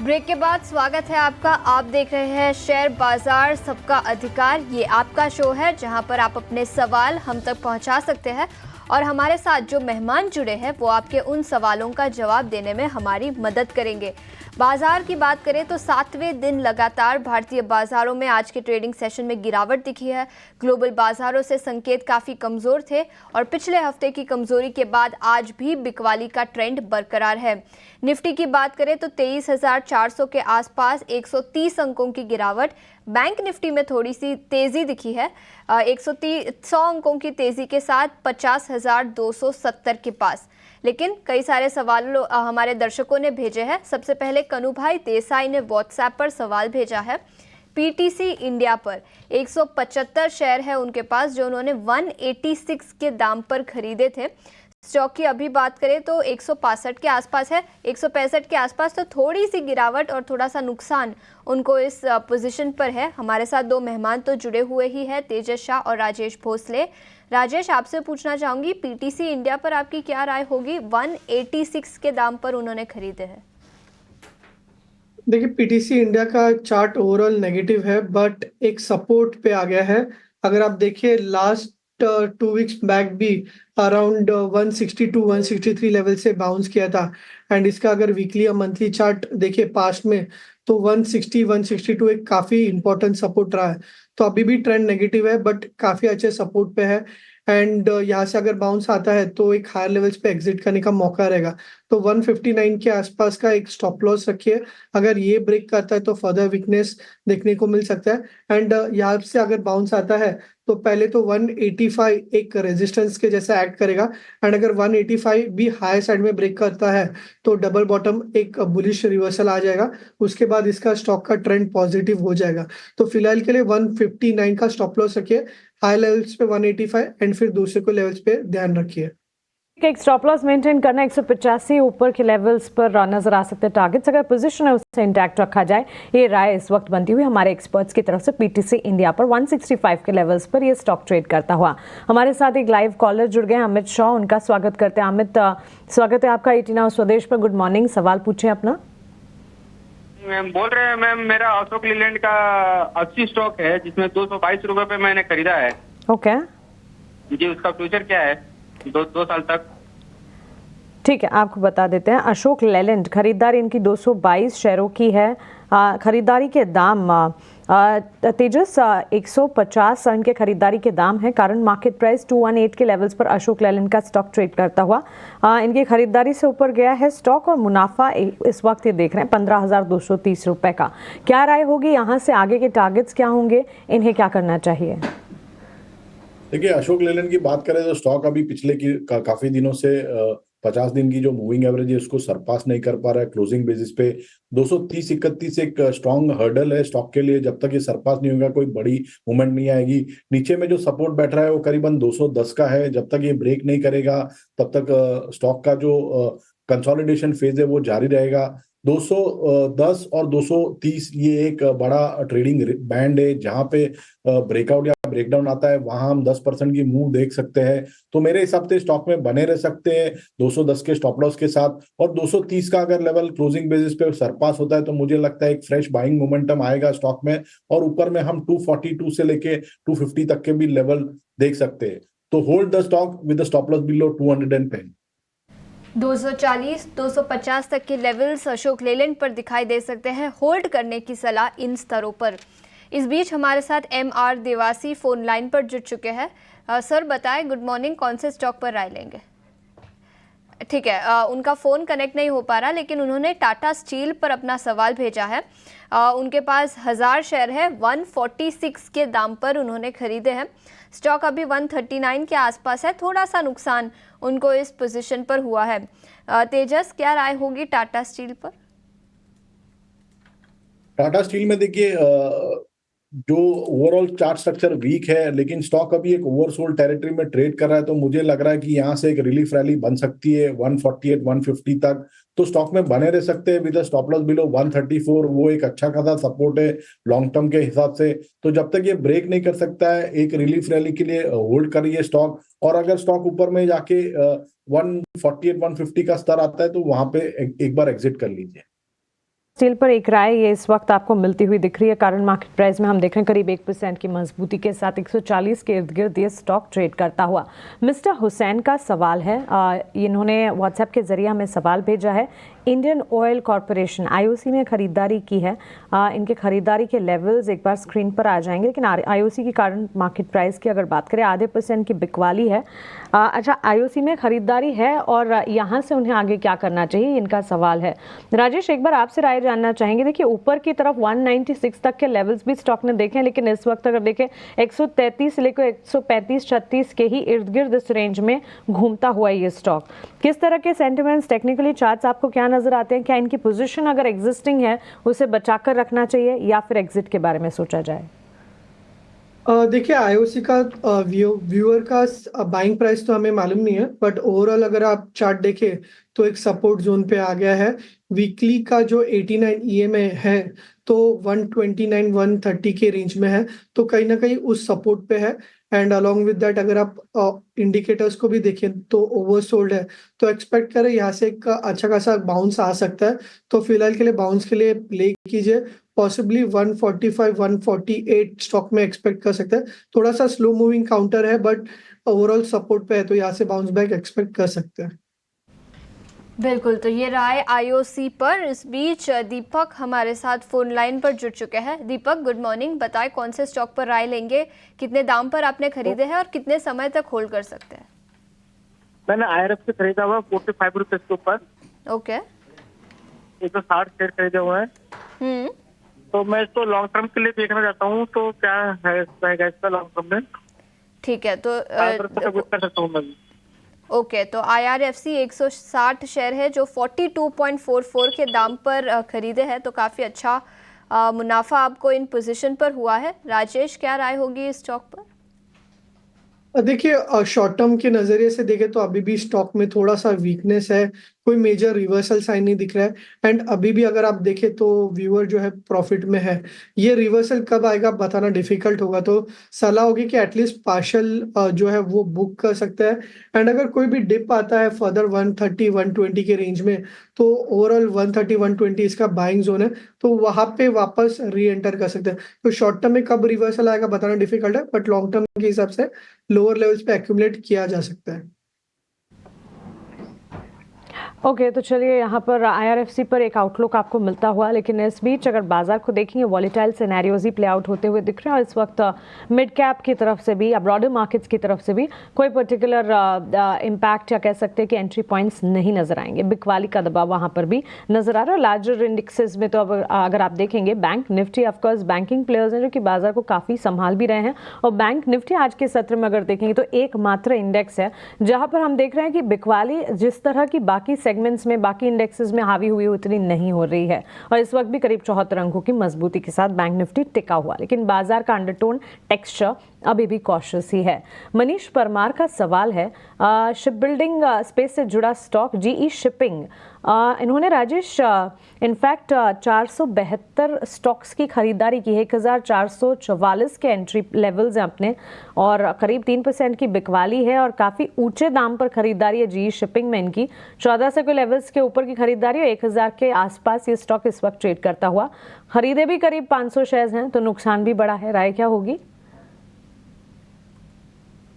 Break के बाद स्वागत है आपका। आप देख रहे हैं शेयर बाजार सबका अधिकार। ये आपका शो है जहां पर आप अपने सवाल हम तक पहुंचा सकते हैं और हमारे साथ जो मेहमान जुड़े हैं वो आपके उन सवालों का जवाब देने में हमारी मदद करेंगे। बाजार की बात करें तो 7वें दिन लगातार भारतीय बाजारों में आज के ट्रेडिंग सेशन में गिरावट दिखी है। ग्लोबल बाजारों से संकेत काफ़ी कमज़ोर थे और पिछले हफ्ते की कमज़ोरी के बाद आज भी बिकवाली का ट्रेंड बरकरार है। निफ्टी की बात करें तो 23,400 के आसपास 130 अंकों की गिरावट। बैंक निफ्टी में थोड़ी सी तेज़ी दिखी है, 100 अंकों की तेज़ी के साथ 50,270 के पास। लेकिन कई सारे सवाल हमारे दर्शकों ने भेजे हैं। सबसे पहले कनुभाई देसाई ने व्हाट्सएप पर सवाल भेजा है। पीटीसी इंडिया पर 175 शेयर है उनके पास जो उन्होंने 186 के दाम पर खरीदे थे। स्टॉक की अभी बात करें तो 165 के आसपास है, 165 के आसपास, तो थोड़ी सी गिरावट और थोड़ा सा नुकसान उनको इस पोजीशन पर है। हमारे साथ दो मेहमान तो जुड़े हुए ही है, तेजस शाह और राजेश भोसले। राजेश, आपसे पूछना चाहूंगी पीटीसी इंडिया पर आपकी क्या राय होगी? 186 के दाम पर उन्होंने खरीदे हैं। देखिए, पीटीसी इंडिया का चार्ट ओवरऑल नेगेटिव है बट एक सपोर्ट पे आ गया है। अगर आप देखिए लास्ट 2 वीक्स बैक भी अराउंड 162 163 लेवल से बाउंस किया था एंड इसका अगर वीकली या मंथली चार्ट देखिए पास्ट में तो 160 162 एक काफी इंपॉर्टेंट सपोर्ट रहा है। तो अभी भी ट्रेंड नेगेटिव है बट काफी अच्छे सपोर्ट पे है एंड यहाँ से अगर बाउंस आता है तो एक हायर लेवल्स पे एग्जिट करने का मौका रहेगा। तो 159 के आसपास का एक स्टॉप लॉस रखिए। अगर ये ब्रेक करता है तो फर्दर वीकनेस देखने को मिल सकता है एंड यहाँ से अगर बाउंस आता है तो पहले तो 185 एक रेजिस्टेंस के जैसा एक्ट करेगा एंड अगर 185 भी हाई साइड में ब्रेक करता है तो डबल बॉटम एक बुलिश रिवर्सल आ जाएगा। उसके बाद इसका स्टॉक का ट्रेंड पॉजिटिव हो जाएगा। तो फिलहाल के लिए 159 का स्टॉप लॉस रखिए, हाई लेवल्स पे 185 एंड फिर दूसरे को लेवल्स पे ध्यान रखिए। एक स्टॉप लॉस मेंटेन करना 185 ऊपर के लेवल्स पर नजर आ सकते हैं। टारगेट्स अगर पोजीशन है उससे इंटैक्ट रखा जाए, ये राय इस वक्त बनती हुई हमारे एक्सपर्ट्स की तरफ से। पीटीसी इंडिया पर 165 के लेवल्स पर ये स्टॉक ट्रेड करता हुआ। हमारे साथ एक लाइव कॉलर जुड़ गए, अमित शाह, उनका स्वागत करते हैं। अमित, स्वागत है आपका 18 आवर्स स्वदेश पर। गुड मॉर्निंग, सवाल पूछें अपना। मैम बोल रहे हैं मैम, मेरा अशोक लीलैंड का 80 स्टॉक है जिसमें 222 रुपए पे मैंने खरीदा है। ओके जी, उसका फ्यूचर क्या है दो साल तक? ठीक है, आपको बता देते हैं। अशोक लेलैंड खरीदारी इनकी 222 शेयरों की है। खरीदारी के दाम तेजस 150 इनके खरीदारी के दाम है। करंट मार्केट प्राइस 218 के लेवल्स पर अशोक लेलैंड का स्टॉक ट्रेड करता हुआ इनकी खरीदारी से ऊपर गया है स्टॉक और मुनाफा इस वक्त ये देख रहे हैं 15,230 रुपए का। क्या राय होगी यहाँ से आगे के टारगेट्स क्या होंगे, इन्हें क्या करना चाहिए? देखिए, अशोक लेलैंड की बात करें तो स्टॉक अभी पिछले काफी दिनों से 50 दिन की जो मूविंग एवरेज है उसको सरपास नहीं कर पा रहा है। क्लोजिंग बेसिस पे 230-31 एक स्ट्रॉन्ग हर्डल है स्टॉक के लिए। जब तक ये सरपास नहीं होगा कोई बड़ी मूवमेंट नहीं आएगी। नीचे में जो सपोर्ट बैठ रहा है वो करीबन 210 का है। जब तक ये ब्रेक नहीं करेगा तब तक स्टॉक का जो कंसोलिडेशन फेज है वो जारी रहेगा। 210 और 230 ये एक बड़ा ट्रेडिंग बैंड है। जहां पे ब्रेकआउट या ब्रेकडाउन आता है वहां हम 10% की मूव देख सकते हैं। तो मेरे हिसाब से स्टॉक में बने रह सकते हैं 210 के स्टॉप लॉस के साथ। और 230 का अगर लेवल क्लोजिंग बेसिस पे सरपास होता है तो मुझे लगता है एक फ्रेश बाइंग मोमेंटम आएगा स्टॉक में और ऊपर में हम 242 से लेके 250 तक के भी लेवल देख सकते हैं। तो hold the stock with the stop loss below 210। 240 250 तक के लेवल्स अशोक लेलैंड पर दिखाई दे सकते हैं। होल्ड करने की सलाह इन स्तरों पर। इस बीच हमारे साथ MR देवासी फोन लाइन पर जुड़ चुके हैं। सर बताएं, गुड मॉर्निंग, कौन से स्टॉक पर राय लेंगे? ठीक है, उनका फ़ोन कनेक्ट नहीं हो पा रहा लेकिन उन्होंने टाटा स्टील पर अपना सवाल भेजा है। उनके पास 1000 शेयर है, 146 के दाम पर उन्होंने खरीदे हैं। स्टॉक अभी 139 के आसपास है। थोड़ा सा नुकसान उनको इस पोजीशन पर हुआ है। तेजस, क्या राय होगी टाटा स्टील पर? टाटा स्टील में देखिए जो ओवरऑल चार्ट स्ट्रक्चर वीक है लेकिन स्टॉक अभी एक ओवरसोल्ड टेरिटरी में ट्रेड कर रहा है। तो मुझे लग रहा है कि यहाँ से एक रिलीफ रैली बन सकती है 148 150 तक। तो स्टॉक में बने रह सकते हैं विद स्टॉप लॉस बिलो 134। वो एक अच्छा खासा सपोर्ट है लॉन्ग टर्म के हिसाब से। तो जब तक ये ब्रेक नहीं कर सकता है एक रिलीफ रैली के लिए होल्ड करिए स्टॉक। और अगर स्टॉक ऊपर में जाके 148 150 का स्तर आता है तो वहां पे एक बार एग्जिट कर लीजिए। स्टील पर एक राय ये इस वक्त आपको मिलती हुई दिख रही है। करंट मार्केट प्राइस में हम देख रहे हैं करीब 1% की मजबूती के साथ 140 के इर्द गिर्द ये स्टॉक ट्रेड करता हुआ। मिस्टर हुसैन का सवाल है, इन्होंने व्हाट्सएप के जरिए हमें सवाल भेजा है। इंडियन ऑयल कॉरपोरेशन आईओसी में खरीदारी की है, इनके खरीदारी के लेवल्स एक बार स्क्रीन पर आ जाएंगे, लेकिन आईओसी की करंट मार्केट प्राइस की अगर बात करें 0.5% की बिकवाली है। अच्छा, आईओसी में खरीदारी है और यहाँ से उन्हें आगे क्या करना चाहिए, इनका सवाल है। राजेश, एक बार आपसे राय जानना चाहेंगे। देखिए, ऊपर की तरफ 196 तक के लेवल्स भी स्टॉक ने देखे हैं, लेकिन इस वक्त अगर देखें 133 से लेकर 135-36 के ही इर्द गिर्द इस रेंज में घूमता हुआ ये स्टॉक। किस तरह के सेंटिमेंट्स, टेक्निकली चार्ट्स आपको क्या नजर आते हैं? क्या इनकी पोजीशन अगर एग्जिस्टिंग है उसे बचाकर रखना चाहिए या फिर एग्जिट के बारे में सोचा जाए? देखिए, आईओसी का व्यूअर का बाइंग प्राइस तो हमें मालूम नहीं है, बट ओवरऑल अगर आप चार्ट देखें तो एक सपोर्ट जोन पे आ गया है। वीकली का जो 89 ईएमए है तो 129 130 के रेंज में है, तो कहीं ना कहीं उस सपोर्ट पे है। एंड अलोंग विद दैट अगर आप इंडिकेटर्स को भी देखें तो ओवरसोल्ड है, तो एक्सपेक्ट करें यहाँ से एक अच्छा खासा बाउंस आ सकता है। तो फिलहाल के लिए बाउंस के लिए प्ले कीजिए, पॉसिबली 145 148 स्टॉक में एक्सपेक्ट कर सकते हैं। थोड़ा सा स्लो मूविंग काउंटर है, बट ओवरऑल सपोर्ट पे है, तो यहाँ से बाउंस बैक एक्सपेक्ट कर सकते हैं। बिल्कुल, तो ये राय आईओसी पर। इस बीच दीपक हमारे साथ फोन लाइन पर जुड़ चुके हैं। दीपक, गुड मॉर्निंग। बताएं कौन से स्टॉक पर राय लेंगे, कितने दाम पर आपने खरीदे हैं और कितने समय तक होल्ड कर सकते हैं? मैंने आईआरएफ से खरीदा हुआ 45 रुपए के ऊपर। ओके। 160 शेयर खरीदे हुए हैं। तो मैं इसको लॉन्ग टर्म के लिए देखना चाहता हूँ, तो क्या है इसका लॉन्ग टर्म में? ठीक है, तो कर सकता हूँ मैं। ओके, तो आईआरएफसी 160 शेयर है जो 42.44 के दाम पर खरीदे हैं, तो काफ़ी अच्छा मुनाफा आपको इन पोजीशन पर हुआ है। राजेश, क्या राय होगी इस स्टॉक पर? देखिए, शॉर्ट टर्म के नज़रिए से देखें तो अभी भी स्टॉक में थोड़ा सा वीकनेस है, कोई मेजर रिवर्सल साइन नहीं दिख रहा है। एंड अभी भी अगर आप देखें तो व्यूअर जो है प्रॉफिट में है। ये रिवर्सल कब आएगा बताना डिफिकल्ट होगा, तो सलाह होगी कि एटलीस्ट पार्शल जो है वो बुक कर सकते हैं। एंड अगर कोई भी डिप आता है फर्दर 130 120 के रेंज में, तो ओवरऑल 130 120 इसका बाइंग जोन है, तो वहां पे वापस री एंटर कर सकते हैं। तो शॉर्ट टर्म में कब रिवर्सल आएगा बताना डिफिकल्ट है, बट लॉन्ग टर्म के हिसाब से लोअर लेवल्स पे एक्यूमुलेट किया जा सकता है। ओके, तो चलिए यहाँ पर आईआरएफसी पर एक आउटलुक आपको मिलता हुआ, लेकिन इस बीच अगर बाजार को देखेंगे वॉलेटाइल सिनेरियोज ही प्ले आउट होते हुए दिख रहे हैं। और इस वक्त मिड कैप की तरफ से भी या ब्रॉडर मार्केट्स की तरफ से भी कोई पर्टिकुलर इम्पैक्ट या कह सकते हैं कि एंट्री पॉइंट्स नहीं नजर आएंगे। बिकवाली का दबाव वहाँ पर भी नजर आ रहा है। लार्जर इंडेक्सेस में तो अब अगर आप देखेंगे bank Nifty, of course banking players हैं जो कि बाजार को काफ़ी संभाल भी रहे हैं। और बैंक निफ्टी आज के सत्र में अगर देखेंगे तो एकमात्र इंडेक्स है जहाँ पर हम देख रहे हैं कि बिकवाली जिस तरह की बाकी सेगमेंट्स में, बाकी इंडेक्सेस में हावी हुई उतनी नहीं हो रही है। और इस वक्त भी करीब 74 अंकों की मजबूती के साथ बैंक निफ्टी टिका हुआ, लेकिन बाजार का अंडरटोन टेक्सचर अभी भी कॉशियस ही है। मनीष परमार का सवाल है, शिप बिल्डिंग स्पेस से जुड़ा स्टॉक जीई शिपिंग, इन्होंने राजेश इनफैक्ट 472 स्टॉक्स की खरीदारी की है। 1444 के एंट्री लेवल्स हैं अपने और करीब 3% की बिकवाली है और काफ़ी ऊंचे दाम पर खरीदारी है जीई शिपिंग में इनकी। 1400 के लेवल्स के ऊपर की खरीदारी और 1000 के आसपास ये स्टॉक इस वक्त ट्रेड करता हुआ। खरीदे भी करीब 500 शेयर्स हैं, तो नुकसान भी बड़ा है। राय क्या होगी?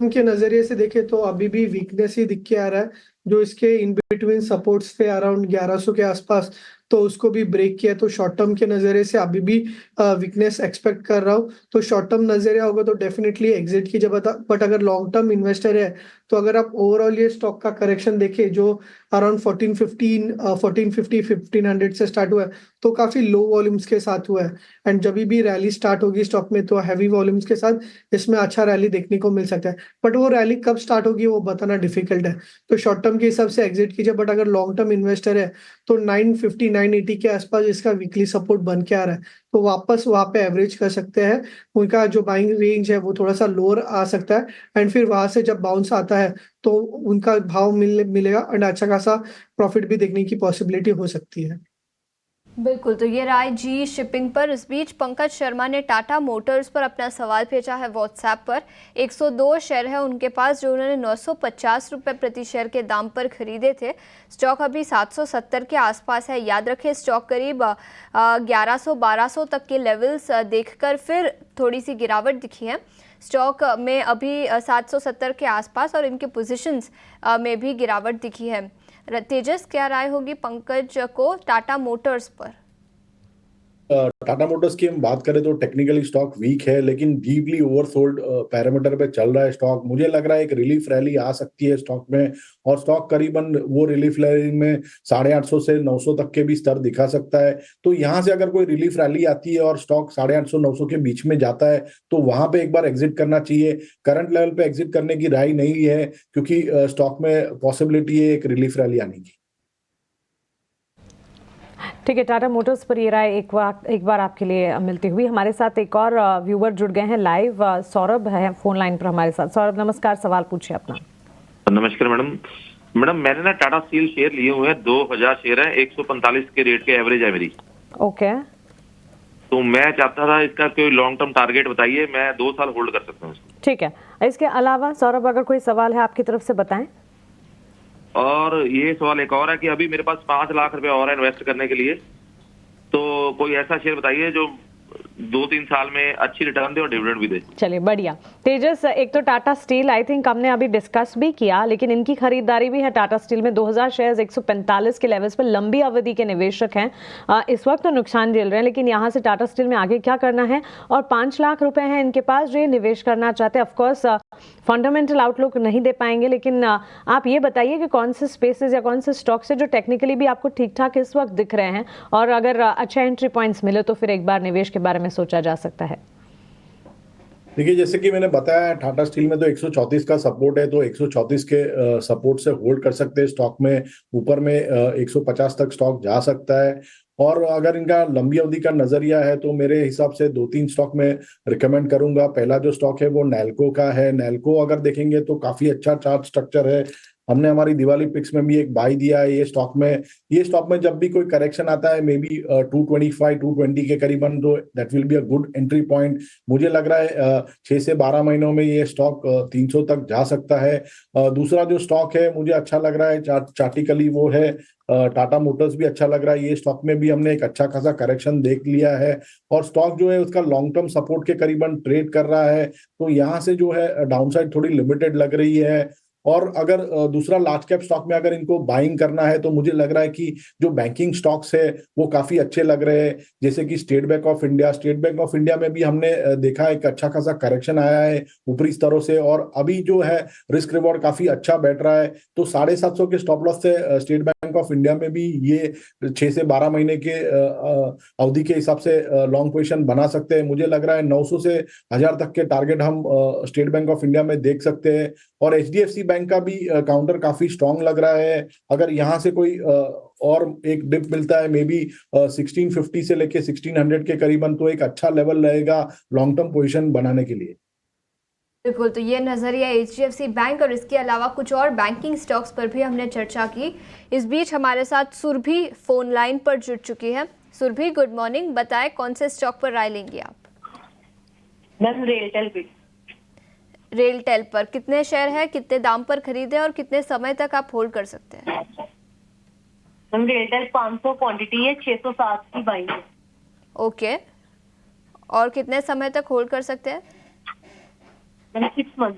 उनके नजरिए से देखें तो अभी भी वीकनेस ही दिख के आ रहा है, जो इसके इन बिटवीन सपोर्ट्स थे अराउंड 1100 के आसपास, तो उसको भी ब्रेक किया। तो शॉर्ट टर्म के नज़रिए से अभी भी वीकनेस एक्सपेक्ट कर रहा हूँ। तो शॉर्ट टर्म नज़रिया होगा तो डेफिनेटली एग्जिट कीजिए, बट अगर लॉन्ग टर्म इन्वेस्टर है तो अगर आप ओवरऑल ये स्टॉक का करेक्शन देखें जो अराउंड 1450 1500 से स्टार्ट हुआ है, तो काफ़ी लो वॉल्यूम्स के साथ हुआ है। एंड जब भी रैली स्टार्ट होगी स्टॉक में तो हैवी वॉल्यूम्स के साथ इसमें अच्छा रैली देखने को मिल सकता है, बट वो रैली कब स्टार्ट होगी वो बताना डिफिकल्ट है। तो शॉर्ट टर्म के हिसाब से एग्जिट कीजिए, बट अगर लॉन्ग टर्म इन्वेस्टर है तो 950 980 के आसपास इसका वीकली सपोर्ट बन के आ रहा है, तो वापस वहां पे एवरेज कर सकते हैं। उनका जो बाइंग रेंज है वो थोड़ा सा लोअर आ सकता है, एंड फिर वहां से जब बाउंस आता है तो उनका भाव मिलेगा एंड अच्छा खासा प्रॉफिट भी देखने की पॉसिबिलिटी हो सकती है। बिल्कुल, तो ये राय जी शिपिंग पर। इस बीच पंकज शर्मा ने टाटा मोटर्स पर अपना सवाल भेजा है व्हाट्सएप पर। 102 शेयर है उनके पास जो उन्होंने 950 रुपये प्रति शेयर के दाम पर खरीदे थे। स्टॉक अभी 770 के आसपास है। याद रखें, स्टॉक करीब 1100-1200 तक के लेवल्स देखकर फिर थोड़ी सी गिरावट दिखी है। स्टॉक में अभी 770 के आसपास और इनके पोजीशंस में भी गिरावट दिखी है। तेजस, क्या राय होगी पंकज को टाटा मोटर्स पर? टाटा मोटर्स की हम बात करें तो टेक्निकली स्टॉक वीक है, लेकिन डीपली ओवरसोल्ड पैरामीटर पे चल रहा है स्टॉक। मुझे लग रहा है एक रिलीफ रैली आ सकती है स्टॉक में, और स्टॉक करीबन वो रिलीफ रैली में 850 से 900 तक के भी स्तर दिखा सकता है। तो यहाँ से अगर कोई रिलीफ रैली आती है और स्टॉक 850-900 के बीच में जाता है तो वहां पे एक बार एग्जिट करना चाहिए। करंट लेवल पे एग्जिट करने की राय नहीं है, क्योंकि स्टॉक में पॉसिबिलिटी है एक रिलीफ रैली आने की। ठीक है, टाटा मोटर्स पर ये राय एक बार आपके लिए मिलती हुई। हमारे साथ एक और व्यूअर जुड़ गए हैं लाइव। सौरभ है फोन लाइन पर हमारे साथ। सौरभ नमस्कार, सवाल पूछिए अपना। नमस्कार मैडम मैंने ना टाटा स्टील शेयर लिए हुए हैं, 2000 शेयर है, 145 के रेट के एवरेज है मेरी। ओके, तो मैं चाहता था इसका कोई लॉन्ग टर्म टारगेट बताइए, मैं 2 साल होल्ड कर सकता हूँ इसको। ठीक है। इसके अलावा सौरभ अगर कोई सवाल है आपकी तरफ से बताएं। और ये सवाल एक और है कि अभी मेरे पास 5 लाख रुपए और है इन्वेस्ट करने के लिए, तो कोई ऐसा शेयर बताइए जो 2-3 साल में अच्छी रिटर्न दे और डिविडेंड भी दे। चलिए, बढ़िया। तेजस, एक तो टाटा स्टील आई थिंक हमने अभी डिस्कस भी किया, लेकिन इनकी खरीदारी भी है टाटा स्टील में। 2000 शेयर्स 145 के लेवल्स पर लंबी अवधि के निवेशक हैं। इस वक्त तो नुकसान झेल रहे हैं, लेकिन यहाँ से टाटा स्टील में आगे क्या करना है, और 5 लाख रुपए हैं इनके पास जो ये निवेश करना चाहते हैं। ऑफकोर्स फंडामेंटल आउटलुक नहीं दे पाएंगे, लेकिन आप ये बताइए कि कौन से स्पेसेस या कौन से स्टॉक्स है जो टेक्निकली भी आपको ठीक ठाक इस वक्त दिख रहे हैं, और अगर अच्छा एंट्री पॉइंट्स मिले तो फिर एक बार निवेश के बारे में सोचा जा सकता है। देखिए, जैसे कि मैंने बताया, टाटा स्टील में तो 134 का सपोर्ट है, तो 134 के सपोर्ट से होल्ड कर सकते हैं स्टॉक में। ऊपर में 150 तक स्टॉक जा सकता है। और अगर इनका लंबी अवधि का नजरिया है तो मेरे हिसाब से 2-3 स्टॉक में रिकमेंड करूंगा। पहला जो स्टॉक है वो नैल्को का है। नैल्को अगर देखेंगे तो काफी अच्छा चार्ट स्ट्रक्चर है। हमने हमारी दिवाली पिक्स में भी एक बाय दिया है ये स्टॉक में। ये स्टॉक में जब भी कोई करेक्शन आता है, मे बी 225-220 के करीबन, तो that will be a good entry point. मुझे लग रहा है 6 से 12 महीनों में ये स्टॉक 300 तक जा सकता है। दूसरा जो स्टॉक है मुझे अच्छा लग रहा है चार्टिकली, वो है टाटा मोटर्स भी अच्छा लग रहा है। ये स्टॉक में भी हमने एक अच्छा खासा करेक्शन देख लिया है, और स्टॉक जो है उसका लॉन्ग टर्म सपोर्ट के करीबन ट्रेड कर रहा है। तो यहाँ से जो है डाउनसाइड थोड़ी लिमिटेड लग रही है। और अगर दूसरा लार्ज कैप स्टॉक में अगर इनको बाइंग करना है तो मुझे लग रहा है कि जो बैंकिंग स्टॉक्स है वो काफी अच्छे लग रहे हैं, जैसे कि state bank of India. State bank of India में भी हमने देखा एक अच्छा खासा करेक्शन आया है ऊपरी स्तरों से, और अभी जो है रिस्क रिवॉर्ड काफी अच्छा बैठ रहा है। तो 750 के स्टॉप लॉस से स्टेट बैंक ऑफ इंडिया में भी ये 6 से 12 महीने के अवधि के हिसाब से लॉन्ग पोजीशन बना सकते हैं। मुझे लग रहा है 900 से 1000 तक के टारगेट हम स्टेट बैंक ऑफ इंडिया में देख सकते हैं। और एचडीएफसी बैंक का भी काउंटर काफी स्ट्रांग लग रहा है। अगर यहाँ से कोई और एक डिप मिलता है, मे बी 1650 से लेके 1600 के करीबन, तो एक अच्छा लेवल रहेगा लॉन्ग टर्म पोजीशन बनाने के लिए। बिल्कुल, तो ये नज़रिया एचडीएफसी बैंक और इसके अलावा कुछ और बैंकिंग स्टॉक्स पर भी हमने चर्चा की। इस बीच हमारे साथ सुरभि फोन लाइन पर जुड़ चुकी है। Surabhi, good morning. बताएं कौन से स्टॉक पर राय लेंगी आप? मैम रेलटेल पर कितने शेयर है, कितने दाम पर खरीदे और कितने समय तक आप होल्ड कर सकते हैं? मैम रेलटेल 500 क्वांटिटी है, 660 की बाइंग है। ओके, और कितने समय तक होल्ड कर सकते हैं? 6 मंथ,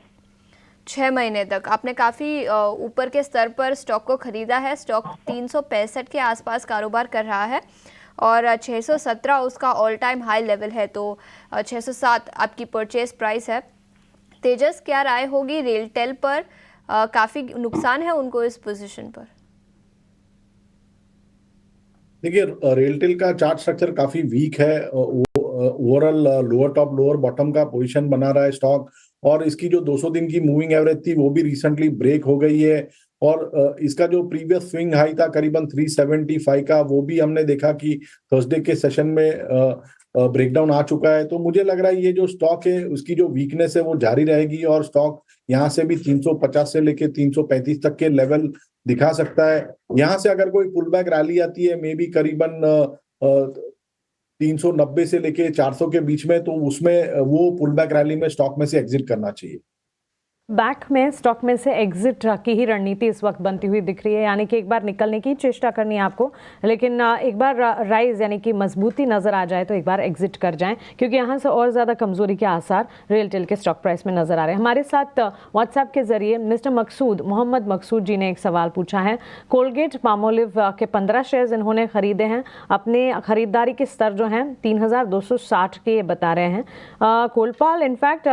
6 महीने तक। आपने काफ़ी ऊपर के स्तर पर स्टॉक को खरीदा है। स्टॉक 365 के आसपास कारोबार कर रहा है और 617 उसका ऑल टाइम हाई लेवल है, तो 607 आपकी परचेज प्राइस है। तेजस, क्या राय होगी रेलटेल पर? काफ़ी नुकसान है उनको इस पोजीशन पर। देखिए, रेलटेल का चार्ट स्ट्रक्चर काफी वीक है। Overall lower top lower bottom का पोजीशन बना रहा है स्टॉक, और इसकी जो 200 दिन की मूविंग एवरेज थी वो भी रिसेंटली ब्रेक हो गई है। और इसका जो प्रीवियस स्विंग हाई था करीबन 375 का, वो भी हमने देखा कि थर्सडे के सेशन में ब्रेकडाउन आ चुका है। तो मुझे लग रहा है ये जो स्टॉक है उसकी जो वीकनेस है वो जारी रहेगी, और स्टॉक यहाँ से भी 350 से लेके 335 तक के लेवल दिखा सकता है। यहाँ से अगर कोई पुल बैक रैली आती है, मे बी करीबन 390 से लेके 400 के बीच में, तो उसमें वो पुल बैक रैली में स्टॉक में से एग्जिट करना चाहिए। बैक में स्टॉक में से एग्जिट की ही रणनीति इस वक्त बनती हुई दिख रही है, यानी कि एक बार निकलने की चेष्टा करनी है आपको, लेकिन एक बार राइज यानी कि मजबूती नजर आ जाए तो एक बार एग्जिट कर जाएं, क्योंकि यहाँ से और ज़्यादा कमजोरी के आसार रियलटेल के स्टॉक प्राइस में नजर आ रहे हैं। हमारे साथ व्हाट्सएप के जरिए मिस्टर मोहम्मद मकसूद जी ने एक सवाल पूछा है। कोलगेट पामोलिव के 15 शेयर्स इन्होंने खरीदे हैं, अपने खरीदारी के स्तर जो हैं 3260 के बता रहे हैं। कोलपाल इनफैक्ट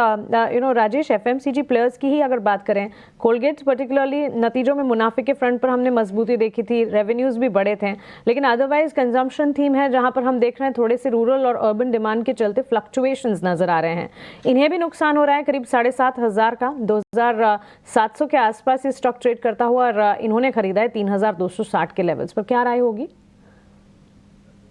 राजेश FMCG प्लेयर्स की ही अगर बात करें, कोलगेट पर्टिकुलरली नतीजों में मुनाफे के फ्रंट पर हमने मजबूती देखी थी, रेवेन्यूज भी बड़े थे, लेकिन अदरवाइज कंजम्पशन थीम है जहां पर हम देख रहे हैं थोड़े से रूरल और अर्बन डिमांड के चलते फ्लक्चुएशंस नजर आ रहे हैं। इन्हें भी नुकसान हो रहा है, करीब 7,500 का, 2,700 के आसपास ये स्टॉक ट्रेड करता हुआ, और इन्होंने खरीदा है 3,260 के लेवल्स पर। क्या राय होगी?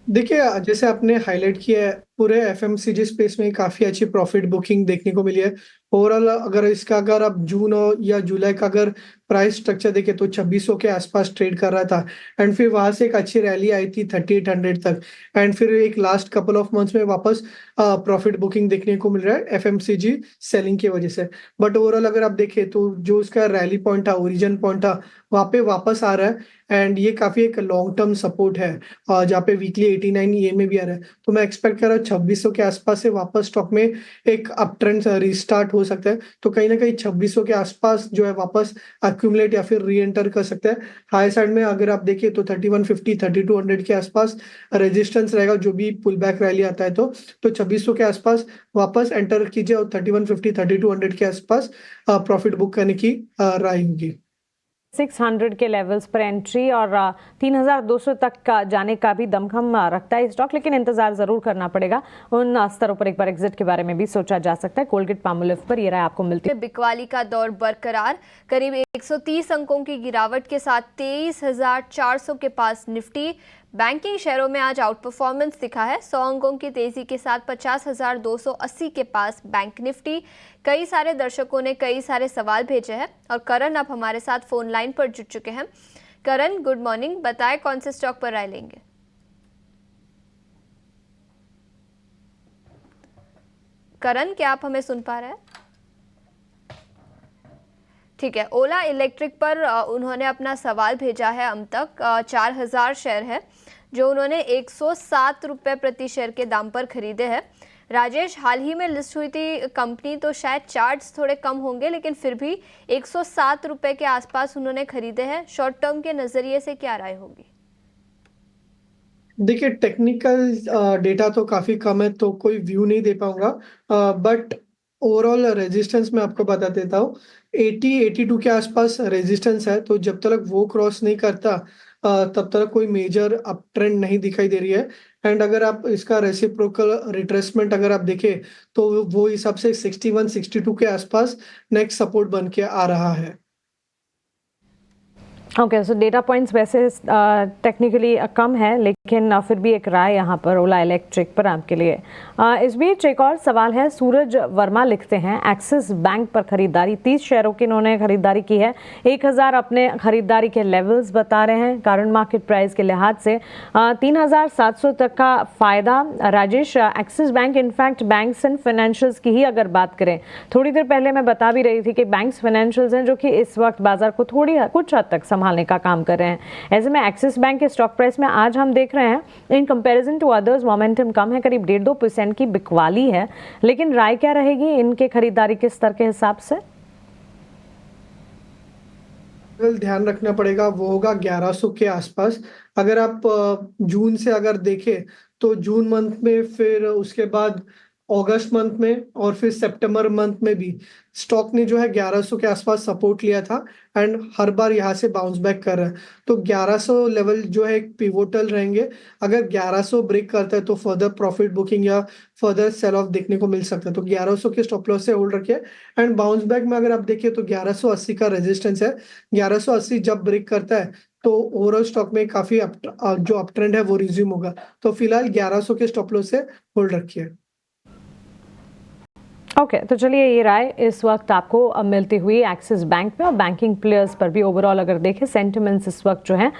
देखिए, जैसे आपने हाईलाइट किया है, पूरे FMCG स्पेस में काफी अच्छी प्रॉफिट बुकिंग देखने को मिली है। ओवरऑल अगर आप जून या जुलाई का अगर प्राइस स्ट्रक्चर देखें तो 2600 के आसपास ट्रेड कर रहा था, एंड फिर वहां से एक अच्छी रैली आई थी 3800 तक, एंड फिर एक लास्ट कपल ऑफ मंथ्स में वापस प्रॉफिट बुकिंग देखने को मिल रहा है FMCG सेलिंग की वजह से। बट ओवरऑल अगर आप देखें तो जो उसका रैली पॉइंट था, ओरिजिन पॉइंट था, वहां पे वापस आ रहा है, एंड ये काफी एक लॉन्ग टर्म सपोर्ट है, जहाँ पे वीकली 89 EMA भी आ रहा है। तो मैं एक्सपेक्ट कर रहा हूँ 2600 के आसपास से वापस स्टॉक में एक अप ट्रेंड रिस्टार्ट हो सकता है। तो कहीं ना कहीं 2600 के आसपास जो है वापस अक्यूमुलेट या फिर री एंटर कर सकता है। हाई साइड में अगर आप देखिए तो 3150 3200 के आसपास रेजिस्टेंस रहेगा, जो भी पुल बैक रैली आता है तो 2600 के आसपास वापस एंटर कीजिए, और 3150 3200 के आसपास प्रॉफिट बुक करने की राय होगी। 600 के लेवल्स पर एंट्री और 3200 तक का जाने का भी दमखम रखता है स्टॉक, लेकिन इंतजार जरूर करना पड़ेगा। उन स्तरों पर एक बार एग्जिट के बारे में भी सोचा जा सकता है। कोलगेट पामोलिव पर ये राय आपको मिलती है। बिकवाली का दौर बरकरार, करीब 130 अंकों की गिरावट के साथ 23,400 के पास निफ्टी। बैंकिंग शेयरों में आज आउट परफॉर्मेंस दिखा है, 100 अंकों की तेजी के साथ 50,280 के पास बैंक निफ्टी। कई सारे दर्शकों ने कई सारे सवाल भेजे हैं, और करण अब हमारे साथ फोन लाइन पर जुड़ चुके हैं। करण, गुड मॉर्निंग, बताएं कौन से स्टॉक पर राय लेंगे? करण, क्या आप हमें सुन पा रहे हैं? ठीक है, ओला इलेक्ट्रिक पर उन्होंने अपना सवाल भेजा है। अब तक 4,000 शेयर है जो उन्होंने 107 रुपये प्रति शेयर के दाम पर खरीदे हैं। राजेश, हाल ही में लिस्ट हुई थी कंपनी, तो शायद चार्ट्स थोड़े कम होंगे, लेकिन फिर भी 107 रुपये के आसपास उन्होंने खरीदे हैं। शॉर्ट टर्म के नज़रिए से क्या राय होगी? देखिए, टेक्निकल डेटा तो काफी कम है, तो कोई व्यू नहीं दे पाऊंगा, बट ओवरऑल रेजिस्टेंस मैं आपको बता देता हूँ। 80-82 के आसपास रेजिस्टेंस है, तो जब तक वो क्रॉस नहीं करता तब तक कोई मेजर अप ट्रेंड नहीं दिखाई दे रही है। एंड अगर आप इसका रेसिप्रोकल रिट्रेसमेंट अगर आप देखें तो वो हिसाब से 61-62 के आसपास नेक्स्ट सपोर्ट बन के आ रहा है। ओके, सो डेटा पॉइंट्स वैसे टेक्निकली कम है, लेकिन फिर भी एक राय यहाँ पर ओला इलेक्ट्रिक पर आपके लिए। इस बीच एक और सवाल है। सूरज वर्मा लिखते हैं, एक्सिस बैंक पर खरीदारी, 30 शेयरों की इन्होंने खरीदारी की है, 1000 अपने खरीदारी के लेवल्स बता रहे हैं। करंट मार्केट प्राइस के लिहाज से 3700 तक का फायदा। Rajesh, axis bank in fact banks and financials की ही अगर बात करें, थोड़ी देर पहले मैं बता भी रही थी कि बैंक्स फाइनेंशियल्स हैं जो कि इस वक्त बाजार को कुछ हद तक संभालने का काम कर रहे हैं। ऐसे में एक्सिस बैंक के स्टॉक प्राइस में आज हम देख रहे हैं in comparison to others momentum कम है, करीब 1.5-2% की बिकवाली है, लेकिन राय क्या रहेगी इनके खरीदारी के स्तर के हिसाब से? ध्यान रखना पड़ेगा वो होगा 1100 के आसपास। अगर आप जून से अगर देखें तो जून मंथ में, फिर उसके बाद अगस्त मंथ में, और फिर सितंबर मंथ में भी स्टॉक ने जो है 1100 के आसपास सपोर्ट लिया था, एंड हर बार यहाँ से बाउंस बैक कर रहा है। तो 1100 लेवल जो है एक पिवोटल रहेंगे। अगर 1100 ब्रेक करता है तो फर्दर प्रॉफिट बुकिंग या फर्दर सेल ऑफ देखने को मिल सकता है। तो 1100 के स्टॉप लॉस से होल्ड रखिए, एंड बाउंस बैक में अगर आप देखिए तो 1180 का रेजिस्टेंस है। 1180 जब ब्रेक करता है तो ओवरऑल स्टॉक में काफी जो अप ट्रेंड है वो रिज्यूम होगा। तो फिलहाल 1100 के स्टॉप लॉस से होल्ड रखिए। ओके तो चलिए ये राय इस वक्त आपको मिलती हुई एक्सिस बैंक में और बैंकिंग प्लेयर्स पर भी ओवरऑल अगर देखें सेंटिमेंट्स इस वक्त जो है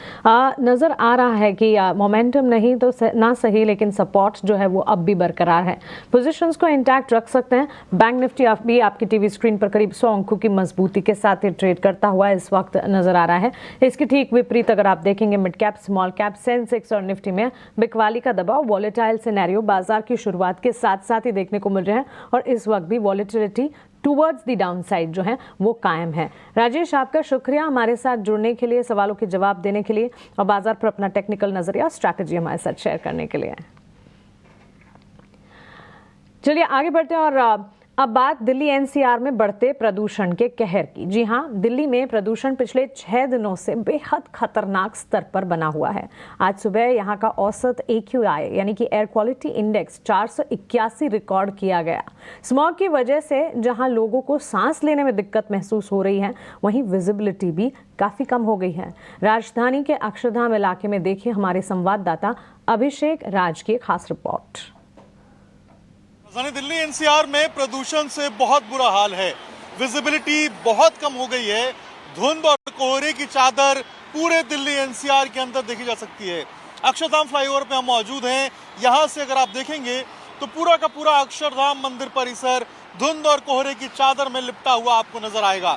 नज़र आ रहा है कि मोमेंटम नहीं तो ना सही लेकिन सपोर्ट जो है वो अब भी बरकरार है। पोजीशंस को इंटैक्ट रख सकते हैं। बैंक निफ्टी भी आपकी टीवी स्क्रीन पर करीब 100 अंकों की मजबूती के साथ ही ट्रेड करता हुआ इस वक्त नजर आ रहा है। इसके ठीक विपरीत अगर आप देखेंगे mid cap small cap Sensex और निफ्टी में बिकवाली का दबाव वॉलेटाइल सिनेरियो बाजार की शुरुआत के साथ साथ ही देखने को मिल रहे हैं और इस वक्त भी volatility towards the down side जो है वो कायम है। राजेश आपका शुक्रिया हमारे साथ जुड़ने के लिए, सवालों के जवाब देने के लिए और बाजार पर अपना टेक्निकल नजरिया स्ट्रैटेजी हमारे साथ शेयर करने के लिए। चलिए आगे बढ़ते हैं और अब बात दिल्ली एनसीआर में बढ़ते प्रदूषण के कहर की। जी हां, दिल्ली में प्रदूषण पिछले 6 दिनों से बेहद खतरनाक स्तर पर बना हुआ है। आज सुबह यहां का औसत AQI यानी कि एयर क्वालिटी इंडेक्स 481 रिकॉर्ड किया गया। स्मॉग की वजह से जहां लोगों को सांस लेने में दिक्कत महसूस हो रही है, वहीं विजिबिलिटी भी काफी कम हो गई है। राजधानी के अक्षरधाम इलाके में देखिए हमारे संवाददाता अभिषेक राज की खास रिपोर्ट। राजधानी दिल्ली एनसीआर में प्रदूषण से बहुत बुरा हाल है। विजिबिलिटी बहुत कम हो गई है। धुंध और कोहरे की चादर पूरे दिल्ली एनसीआर के अंदर देखी जा सकती है। अक्षरधाम फ्लाईओवर पे हम मौजूद हैं। यहाँ से अगर आप देखेंगे तो पूरा का पूरा अक्षरधाम मंदिर परिसर धुंध और कोहरे की चादर में लिपटा हुआ आपको नजर आएगा।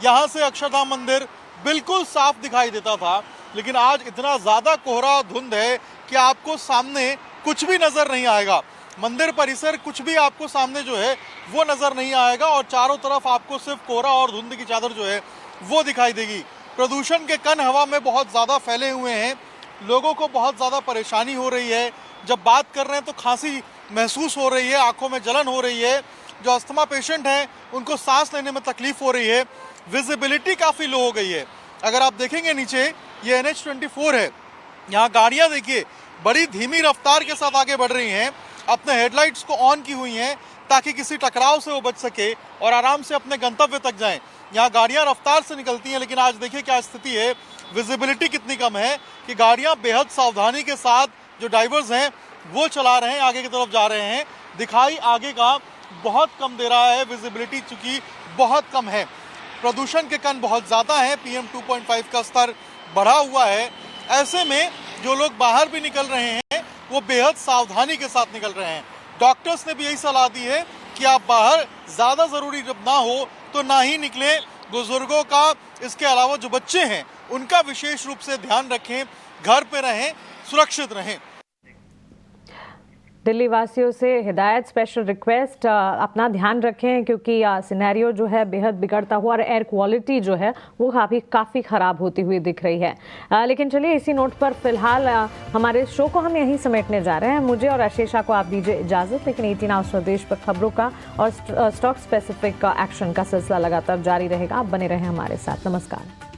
यहाँ से अक्षरधाम मंदिर बिल्कुल साफ दिखाई देता था, लेकिन आज इतना ज्यादा कोहरा धुंध है कि आपको सामने कुछ भी नजर नहीं आएगा। मंदिर परिसर कुछ भी आपको सामने जो है वो नजर नहीं आएगा और चारों तरफ आपको सिर्फ कोहरा और धुंध की चादर जो है वो दिखाई देगी। प्रदूषण के कण हवा में बहुत ज़्यादा फैले हुए हैं। लोगों को बहुत ज़्यादा परेशानी हो रही है। जब बात कर रहे हैं तो खांसी महसूस हो रही है, आंखों में जलन हो रही है। जो अस्थमा पेशेंट हैं उनको सांस लेने में तकलीफ हो रही है। विजिबिलिटी काफ़ी लो हो गई है। अगर आप देखेंगे नीचे ये NH24 है। यहाँ गाड़ियाँ देखिए बड़ी धीमी रफ्तार के साथ आगे बढ़ रही हैं, अपने हेडलाइट्स को ऑन की हुई हैं ताकि किसी टकराव से वो बच सके और आराम से अपने गंतव्य तक जाएं। यहाँ गाड़ियाँ रफ्तार से निकलती हैं, लेकिन आज देखिए क्या स्थिति है। विजिबिलिटी कितनी कम है कि गाड़ियाँ बेहद सावधानी के साथ जो ड्राइवर्स हैं वो चला रहे हैं, आगे की तरफ जा रहे हैं। दिखाई आगे का बहुत कम दे रहा है, विजिबिलिटी चूँकि बहुत कम है। प्रदूषण के कण बहुत ज़्यादा हैं, PM 2.5 का स्तर बढ़ा हुआ है। ऐसे में जो लोग बाहर भी निकल रहे हैं वो बेहद सावधानी के साथ निकल रहे हैं। डॉक्टर्स ने भी यही सलाह दी है कि आप बाहर ज़्यादा ज़रूरी जब ना हो तो ना ही निकलें। बुजुर्गों का, इसके अलावा जो बच्चे हैं उनका विशेष रूप से ध्यान रखें, घर पे रहें, सुरक्षित रहें। दिल्ली वासियों से हिदायत, स्पेशल रिक्वेस्ट, अपना ध्यान रखें क्योंकि सिनेरियो जो है बेहद बिगड़ता हुआ और एयर क्वालिटी जो है वो काफ़ी ख़राब होती हुई दिख रही है। लेकिन चलिए इसी नोट पर फिलहाल हमारे शो को हम यहीं समेटने जा रहे हैं। मुझे और आशीषा को आप दीजिए इजाज़त, लेकिन 18 आवर्स स्वदेश पर खबरों का और स्टॉक स्पेसिफिक एक्शन का सिलसिला लगातार जारी रहेगा। आप बने रहें हमारे साथ। नमस्कार।